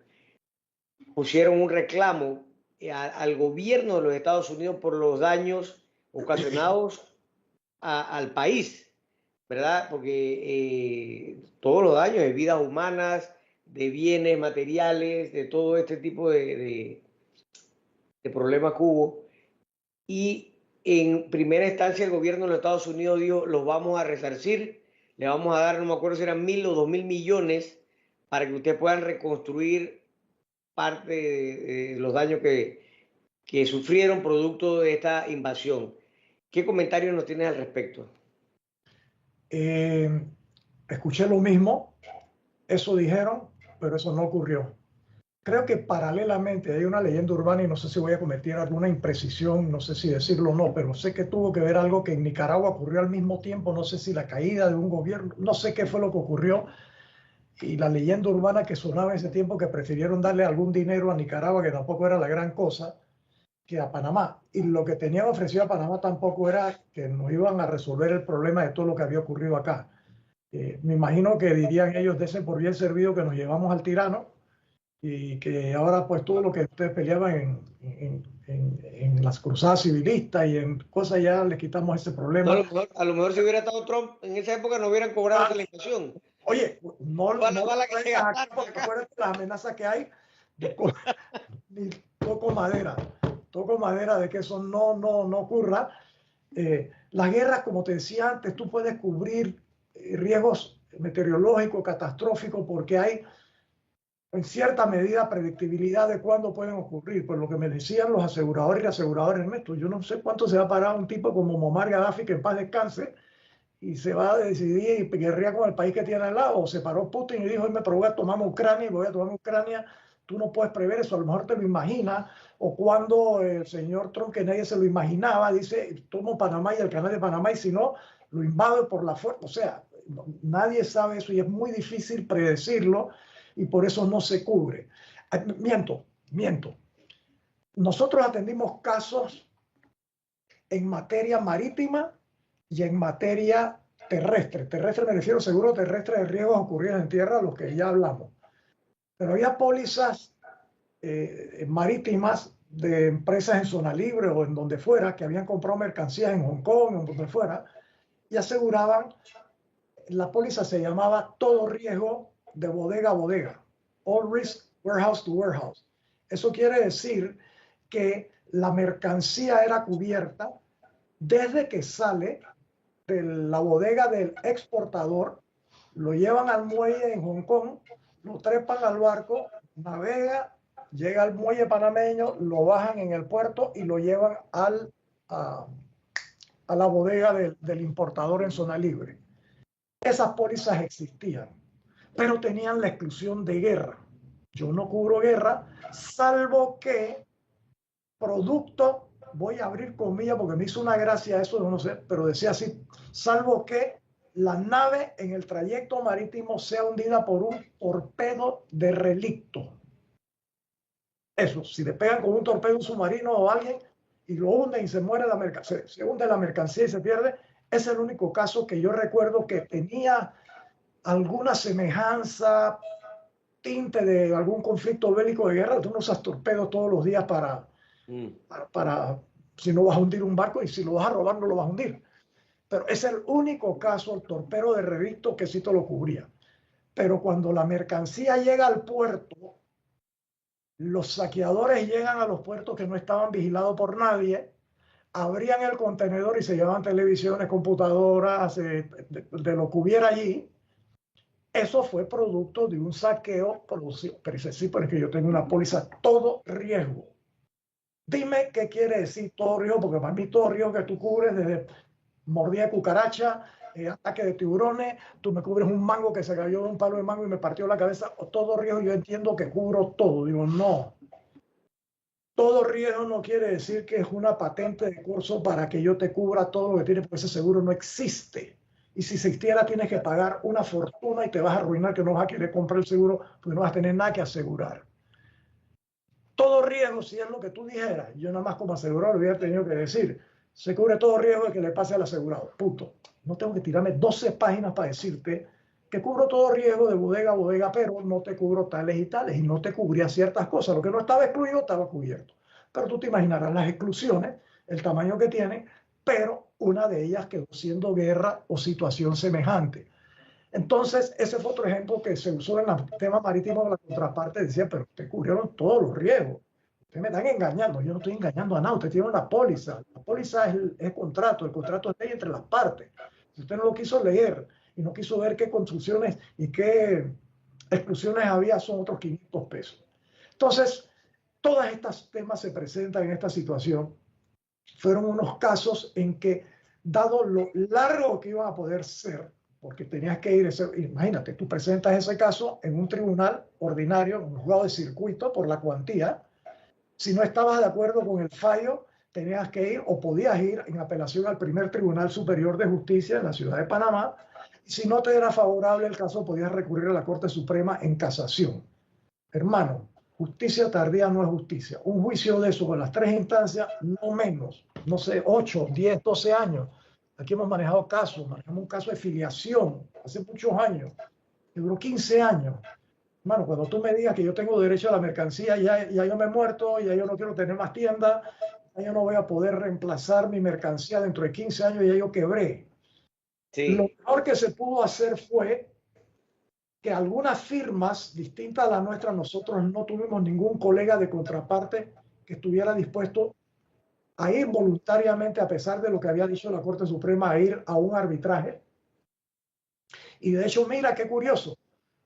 pusieron un reclamo al gobierno de los Estados Unidos por los daños ocasionados al país, ¿verdad? Porque todos los daños de vidas humanas, de bienes materiales, de todo este tipo de problemas que hubo. Y en primera instancia el gobierno de los Estados Unidos dijo, los vamos a resarcir, le vamos a dar, no me acuerdo si eran 1.000 o 2.000 millones para que ustedes puedan reconstruir parte de los daños que sufrieron producto de esta invasión. ¿Qué comentarios nos tienes al respecto? Escuché lo mismo, eso dijeron, pero eso no ocurrió. Creo que paralelamente hay una leyenda urbana y no sé si voy a cometer alguna imprecisión, no sé si decirlo o no, pero sé que tuvo que ver algo que en Nicaragua ocurrió al mismo tiempo, no sé si la caída de un gobierno, no sé qué fue lo que ocurrió, y la leyenda urbana que sonaba en ese tiempo que prefirieron darle algún dinero a Nicaragua, que tampoco era la gran cosa, que a Panamá. Y lo que tenían ofrecido a Panamá tampoco era que nos iban a resolver el problema de todo lo que había ocurrido acá. Me imagino que dirían ellos, desen por bien servido que nos llevamos al tirano y que ahora pues todo lo que ustedes peleaban en las cruzadas civilistas y en cosas ya les quitamos ese problema. No, a lo mejor si hubiera estado Trump en esa época no hubieran cobrado la inflación. Oye, no que se gastaron acá. Acuérdate las amenazas que hay, ni toco madera de que eso no ocurra. Las guerras, como te decía antes, tú puedes cubrir riesgos meteorológicos, catastróficos, porque hay en cierta medida predictibilidad de cuándo pueden ocurrir. Por lo que me decían los aseguradores y aseguradoras, Ernesto, yo no sé cuánto se va a parar un tipo como Muammar Gaddafi, que en paz descanse, y se va a decidir y guerrea con el país que tiene al lado. O se paró Putin y dijo, me voy a tomar Ucrania y voy a tomar Ucrania. Tú no puedes prever eso, a lo mejor te lo imaginas. O cuando el señor Trump, que nadie se lo imaginaba, dice, tomo Panamá y el canal de Panamá, y si no, lo invado por la fuerza. O sea, nadie sabe eso y es muy difícil predecirlo y por eso no se cubre. Miento. Nosotros atendimos casos en materia marítima y en materia terrestre. Terrestre me refiero a seguro terrestre de riesgos ocurridos en tierra, a los que ya hablamos. Pero había pólizas marítimas de empresas en zona libre o en donde fuera, que habían comprado mercancías en Hong Kong o en donde fuera, y aseguraban, la póliza se llamaba todo riesgo de bodega a bodega, all risk warehouse to warehouse. Eso quiere decir que la mercancía era cubierta desde que sale de la bodega del exportador, lo llevan al muelle en Hong Kong, lo trepan al barco, navega, llega al muelle panameño, lo bajan en el puerto y lo llevan a la bodega del importador en zona libre. Esas pólizas existían, pero tenían la exclusión de guerra. Yo no cubro guerra, salvo que producto, voy a abrir comillas porque me hizo una gracia eso, no sé, pero decía así, salvo que la nave en el trayecto marítimo sea hundida por un torpedo de relicto. Eso, si le pegan con un torpedo submarino o alguien y lo hunden y se muere la mercancía, se hunde la mercancía y se pierde, es el único caso que yo recuerdo que tenía alguna semejanza, tinte de algún conflicto bélico de guerra. Tú no usas torpedos todos los días para si no vas a hundir un barco, y si lo vas a robar no lo vas a hundir. Pero es el único caso, el torpedo de relicto, que sí te lo cubría. Pero cuando la mercancía llega al puerto, los saqueadores llegan a los puertos que no estaban vigilados por nadie, abrían el contenedor y se llevaban televisiones, computadoras, de lo que hubiera allí. Eso fue producto de un saqueo producido. Pero sí, porque yo tengo una póliza todo riesgo. Dime qué quiere decir todo riesgo, porque para mí todo riesgo que tú cubres, desde mordida de cucaracha, ataque de tiburones, tú me cubres un mango que se cayó de un palo de mango y me partió la cabeza, o todo riesgo yo entiendo que cubro todo. Digo, no. Todo riesgo no quiere decir que es una patente de curso para que yo te cubra todo lo que tienes, porque ese seguro no existe. Y si existiera, tienes que pagar una fortuna y te vas a arruinar, que no vas a querer comprar el seguro porque no vas a tener nada que asegurar. todo riesgo, si es lo que tú dijeras, yo nada más como asegurador hubiera tenido que decir, se cubre todo riesgo de que le pase al asegurado, punto. No tengo que tirarme 12 páginas para decirte que cubro todo riesgo de bodega a bodega, pero no te cubro tales y tales, y no te cubría ciertas cosas. Lo que no estaba excluido estaba cubierto. Pero tú te imaginarás las exclusiones, el tamaño que tienen, pero una de ellas quedó siendo guerra o situación semejante. Entonces, ese fue otro ejemplo que se usó en el tema marítimo de la contraparte. Decía, pero usted cubrieron todos los riesgos. Ustedes me están engañando. Yo no estoy engañando a nada. Usted tiene una póliza. La póliza es el contrato. El contrato es ley entre las partes. Si usted no lo quiso leer y no quiso ver qué construcciones y qué exclusiones había, son otros 500 pesos. Entonces, todos estos temas se presentan en esta situación. Fueron unos casos en que, dado lo largo que iban a poder ser, porque tenías que ir, imagínate, tú presentas ese caso en un tribunal ordinario, en un juzgado de circuito por la cuantía. Si no estabas de acuerdo con el fallo, tenías que ir o podías ir en apelación al primer Tribunal Superior de Justicia en la ciudad de Panamá. Si no te era favorable el caso, podías recurrir a la Corte Suprema en casación. Hermano, justicia tardía no es justicia. Un juicio de eso con las 3 instancias, no menos, no sé, 8, 10, 12 años. Aquí hemos manejado casos, manejamos un caso de filiación hace muchos años, que duró 15 años. Hermano, cuando tú me digas que yo tengo derecho a la mercancía, ya yo me he muerto, ya yo no quiero tener más tienda, ya yo no voy a poder reemplazar mi mercancía dentro de 15 años, ya yo quebré. Sí. Lo mejor que se pudo hacer fue que algunas firmas distintas a la nuestra, nosotros no tuvimos ningún colega de contraparte que estuviera dispuesto a ir voluntariamente, a pesar de lo que había dicho la Corte Suprema, a ir a un arbitraje. Y de hecho, mira qué curioso,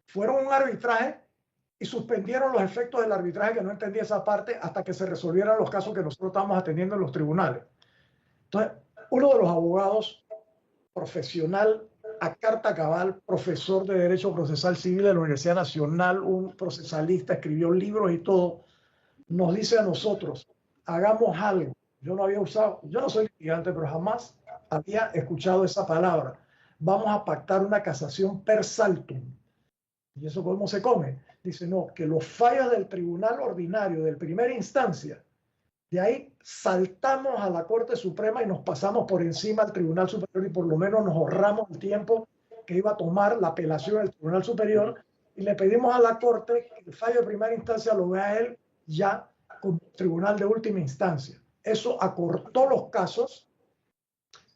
fueron a un arbitraje y suspendieron los efectos del arbitraje, que no entendí esa parte, hasta que se resolvieran los casos que nosotros estábamos atendiendo en los tribunales. Entonces, uno de los abogados profesional a carta cabal, profesor de Derecho Procesal Civil de la Universidad Nacional, un procesalista, escribió libros y todo, nos dice a nosotros, hagamos algo. Yo no había usado, yo no soy litigante, pero jamás había escuchado esa palabra. Vamos a pactar una casación per saltum. ¿Y eso cómo se come? Dice, no, que los fallos del tribunal ordinario de primera instancia, de ahí saltamos a la Corte Suprema y nos pasamos por encima al Tribunal Superior y por lo menos nos ahorramos el tiempo que iba a tomar la apelación del Tribunal Superior y le pedimos a la Corte que el fallo de primera instancia lo vea él ya como tribunal de última instancia. Eso acortó los casos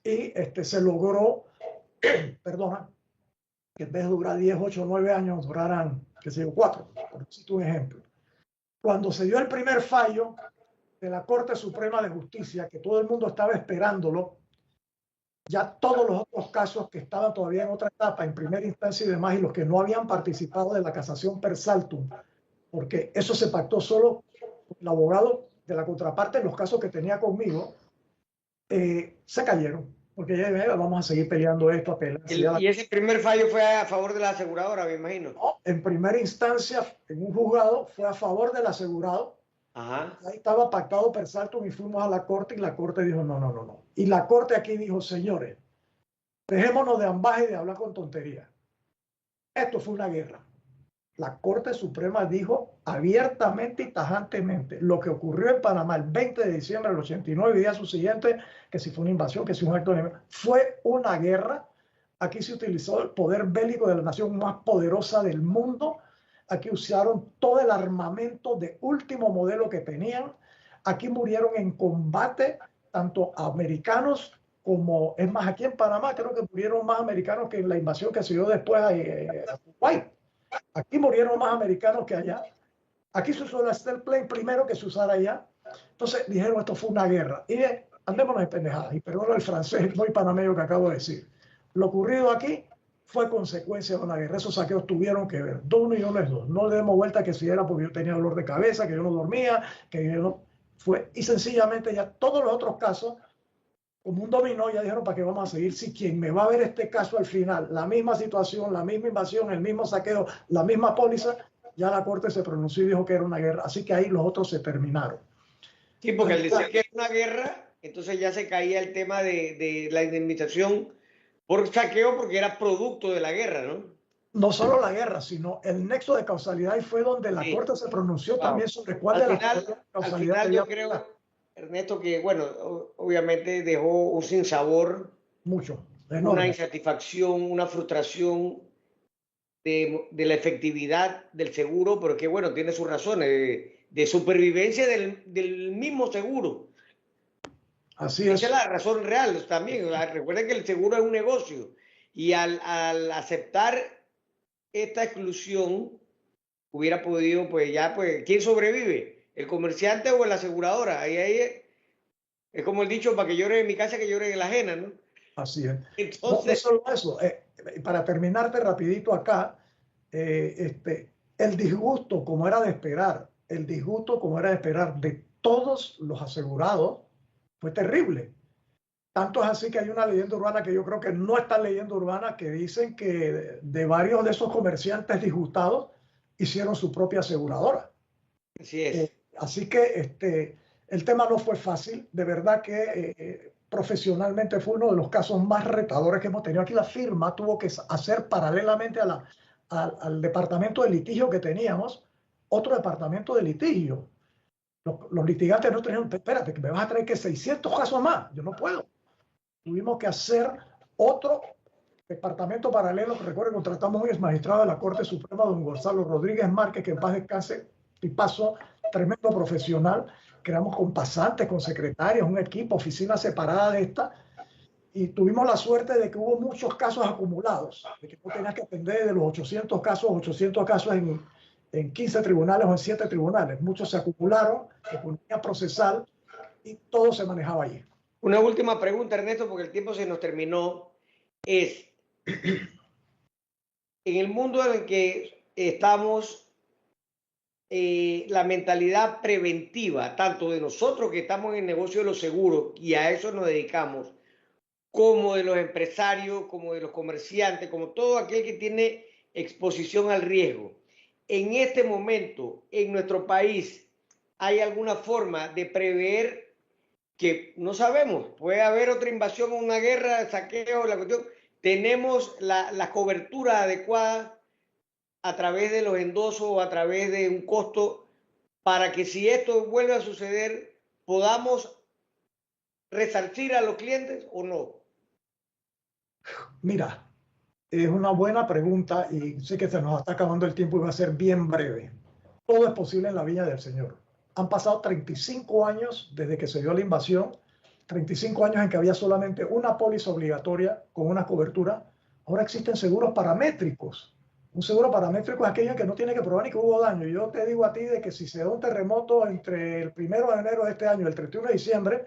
y se logró, perdona, que en vez de durar 10, 8, 9 años, duraran, qué sé yo, 4, por decirte un ejemplo. Cuando se dio el primer fallo de la Corte Suprema de Justicia, que todo el mundo estaba esperándolo, ya todos los otros casos que estaban todavía en otra etapa, en primera instancia y demás, y los que no habían participado de la casación per saltum, porque eso se pactó solo con el abogado de la contraparte en los casos que tenía conmigo, se cayeron, porque ya vamos a seguir peleando esto. Y ese primer fallo fue a favor de la aseguradora, me imagino. No, en primera instancia, en un juzgado, fue a favor del asegurado. Ajá. Ahí estaba pactado per saltum y fuimos a la Corte y la Corte dijo no. Y la Corte aquí dijo, señores, dejémonos de ambaje y de hablar con tonterías. Esto fue una guerra. La Corte Suprema dijo abiertamente y tajantemente lo que ocurrió en Panamá el 20 de diciembre del 89 y días subsiguientes, que si fue una invasión, que si fue un acto de... Fue una guerra. Aquí se utilizó el poder bélico de la nación más poderosa del mundo. Aquí usaron todo el armamento de último modelo que tenían. Aquí murieron en combate tanto americanos como, es más, aquí en Panamá creo que murieron más americanos que en la invasión que se dio después a Kuwait. Aquí murieron más americanos que allá. Aquí se usó la stealth plane primero que se usara allá. Entonces dijeron, esto fue una guerra. Y andémonos de pendejadas. Y perdón el francés muy panameño que acabo de decir. Lo ocurrido aquí fue consecuencia de una guerra. Esos saqueos tuvieron que ver. 2 millones, 2. No le demos vuelta que si era porque yo tenía dolor de cabeza, que yo no dormía, que yo no... Fue. Y sencillamente ya todos los otros casos, como un dominó, ya dijeron, ¿para qué vamos a seguir? Si quien me va a ver este caso al final, la misma situación, la misma invasión, el mismo saqueo, la misma póliza, ya la Corte se pronunció y dijo que era una guerra. Así que ahí los otros se terminaron. Sí, porque al decir que era una guerra, entonces ya se caía el tema de la indemnización por saqueo porque era producto de la guerra, ¿no? no solo la guerra, sino el nexo de causalidad, y fue donde la Corte se pronunció también sobre cuál de las causalidad al final yo creo, Ernesto, que bueno, obviamente dejó un sinsabor, mucho, una enorme. insatisfacción, una frustración de la efectividad del seguro, pero que bueno, tiene sus razones de supervivencia del mismo seguro. Así Esa es. es la razón real también. Recuerden que el seguro es un negocio y al aceptar esta exclusión hubiera podido, pues ya, pues, ¿quién sobrevive? ¿El comerciante o la aseguradora? Ahí es como el dicho, para que llore en mi casa, que llore en la ajena, ¿no? Así es. Entonces, no solo eso, para terminarte rapidito acá, el disgusto, como era de esperar, el disgusto, como era de esperar, de todos los asegurados, fue terrible. Tanto es así que hay una leyenda urbana que yo creo que no es tan leyenda urbana, que dicen que de varios de esos comerciantes disgustados hicieron su propia aseguradora. así es. Así que el tema no fue fácil. De verdad que profesionalmente fue uno de los casos más retadores que hemos tenido. Aquí la firma tuvo que hacer paralelamente al departamento de litigio que teníamos, otro departamento de litigio. Los litigantes no tenían, espérate, que me vas a traer que 600 casos más. Yo no puedo. Tuvimos que hacer otro departamento paralelo. Recuerden, contratamos un ex magistrado de la Corte Suprema, don Gonzalo Rodríguez Márquez, que en paz descanse, y pasó, tremendo profesional. Creamos con pasantes, con secretarios, un equipo, oficina separada de esta, y tuvimos la suerte de que hubo muchos casos acumulados, de que no tenías que atender de los 800 casos en 15 tribunales o en 7 tribunales. Muchos se acumularon, economía procesal, y todo se manejaba allí. Una última pregunta, Ernesto, porque el tiempo se nos terminó. Es, en el mundo en el que estamos, la mentalidad preventiva, tanto de nosotros que estamos en el negocio de los seguros y a eso nos dedicamos, como de los empresarios, como de los comerciantes, como todo aquel que tiene exposición al riesgo. En este momento, en nuestro país, ¿hay alguna forma de prever que no sabemos? Puede haber otra invasión, una guerra, saqueo, la cuestión. Tenemos la cobertura adecuada a través de los endosos o a través de un costo para que si esto vuelve a suceder, podamos resarcir a los clientes o no. Mira, es una buena pregunta y sé que se nos está acabando el tiempo y va a ser bien breve. Todo es posible en la viña del Señor. Han pasado 35 años desde que se dio la invasión, 35 años en que había solamente una póliza obligatoria con una cobertura. Ahora existen seguros paramétricos. Un seguro paramétrico es aquello que no tiene que probar ni que hubo daño. Yo te digo a ti de que si se da un terremoto entre el 1 de enero de este año y el 31 de diciembre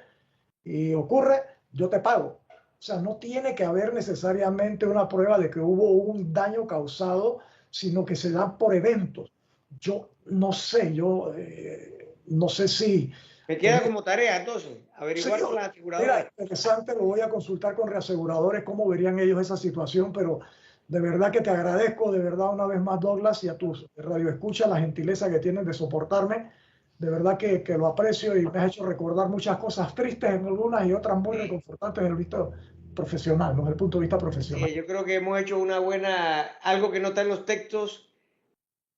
y ocurre, yo te pago. O sea, no tiene que haber necesariamente una prueba de que hubo un daño causado, sino que se dan por eventos. Yo no sé, no sé si... Me queda como tarea entonces, averiguar Sí, con las aseguradoras. mira, interesante, lo voy a consultar con reaseguradores, cómo verían ellos esa situación, pero de verdad que te agradezco, de verdad una vez más, Douglas, y a tus radioescuchas la gentileza que tienen de soportarme. De verdad que lo aprecio y me has hecho recordar muchas cosas tristes en algunas y otras muy reconfortantes desde el visto profesional, ¿no? Desde el punto de vista profesional. Yo creo que hemos hecho una buena, algo que no está en los textos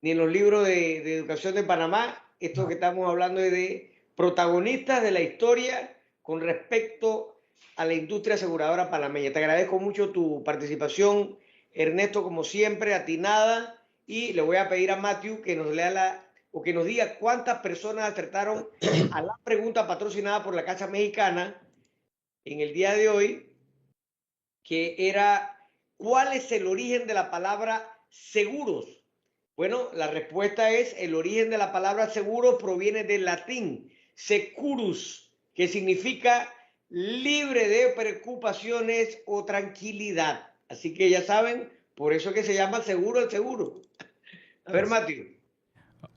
ni en los libros de educación de Panamá. Esto que estamos hablando es de protagonistas de la historia con respecto a la industria aseguradora panameña. Te agradezco mucho tu participación, Ernesto, como siempre, atinada, y le voy a pedir a Matthew que nos lea o que nos diga cuántas personas acertaron a la pregunta patrocinada por la Casa Mexicana en el día de hoy, que era ¿cuál es el origen de la palabra seguros? Bueno, la respuesta es el origen de la palabra seguros proviene del latín securus, que significa libre de preocupaciones o tranquilidad. Así que ya saben, por eso es que se llama seguro el seguro. A ver, Mateo.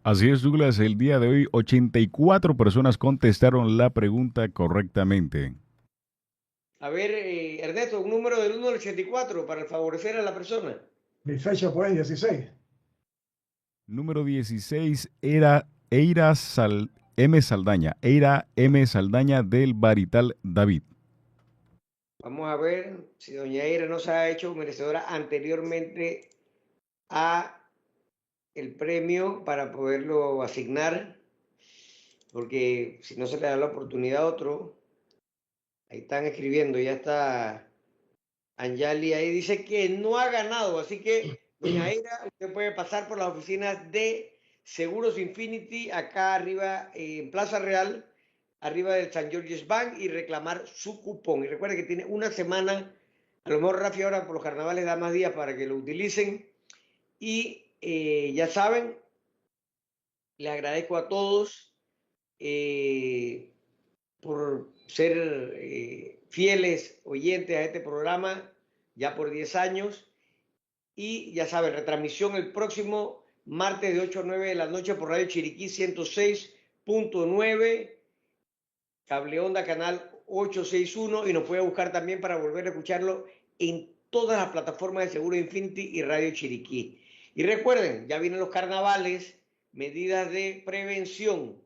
Así es, Douglas. El día de hoy 84 personas contestaron la pregunta correctamente. A ver, Ernesto, un número del 1 al 84 para favorecer a la persona. Mi fecha pues 16. Número 16 era Eira M. Saldaña. Eira M. Saldaña del Barital David. Vamos a ver si doña Eira nos ha hecho merecedora anteriormente a el premio para poderlo asignar, porque si no se le da la oportunidad a otro. Ahí están escribiendo, ya está Anjali ahí, dice que no ha ganado, así que doña Ira, usted puede pasar por las oficinas de Seguros Infinity, acá arriba en Plaza Real, arriba del San George's Bank, y reclamar su cupón. Y recuerde que tiene una semana, a lo mejor Rafi ahora por los carnavales da más días para que lo utilicen. Y ya saben, le agradezco a todos por ser fieles oyentes a este programa ya por 10 años. Y ya saben, retransmisión el próximo martes de 8 a 9 de la noche por Radio Chiriquí 106.9, Cable Onda Canal 861, y nos puede buscar también para volver a escucharlo en todas las plataformas de Seguro Infinity y Radio Chiriquí. Y recuerden, ya vienen los carnavales, medidas de prevención,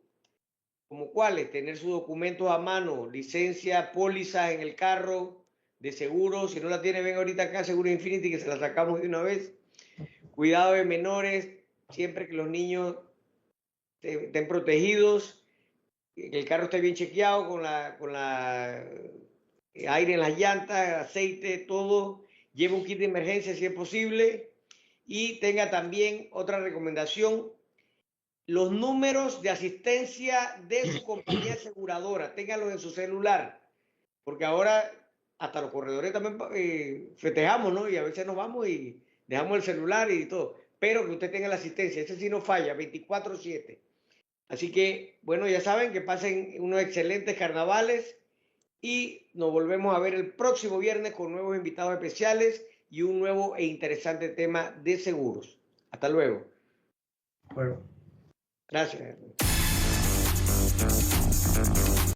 como cuáles: tener sus documentos a mano, licencia, póliza en el carro de seguro. Si no la tiene, ven ahorita acá a Seguro Infinity que se la sacamos de una vez. Cuidado de menores, siempre que los niños estén protegidos, que el carro esté bien chequeado con la aire en las llantas, aceite, todo. Lleve un kit de emergencia si es posible. Y tenga también otra recomendación: los números de asistencia de su compañía aseguradora, ténganlos en su celular, porque ahora hasta los corredores también festejamos, ¿no? Y a veces nos vamos y dejamos el celular y todo, pero que usted tenga la asistencia, ese sí no falla, 24/7. Así que, bueno, ya saben, que pasen unos excelentes carnavales y nos volvemos a ver el próximo viernes con nuevos invitados especiales y un nuevo e interesante tema de seguros. Hasta luego. Luego. Gracias.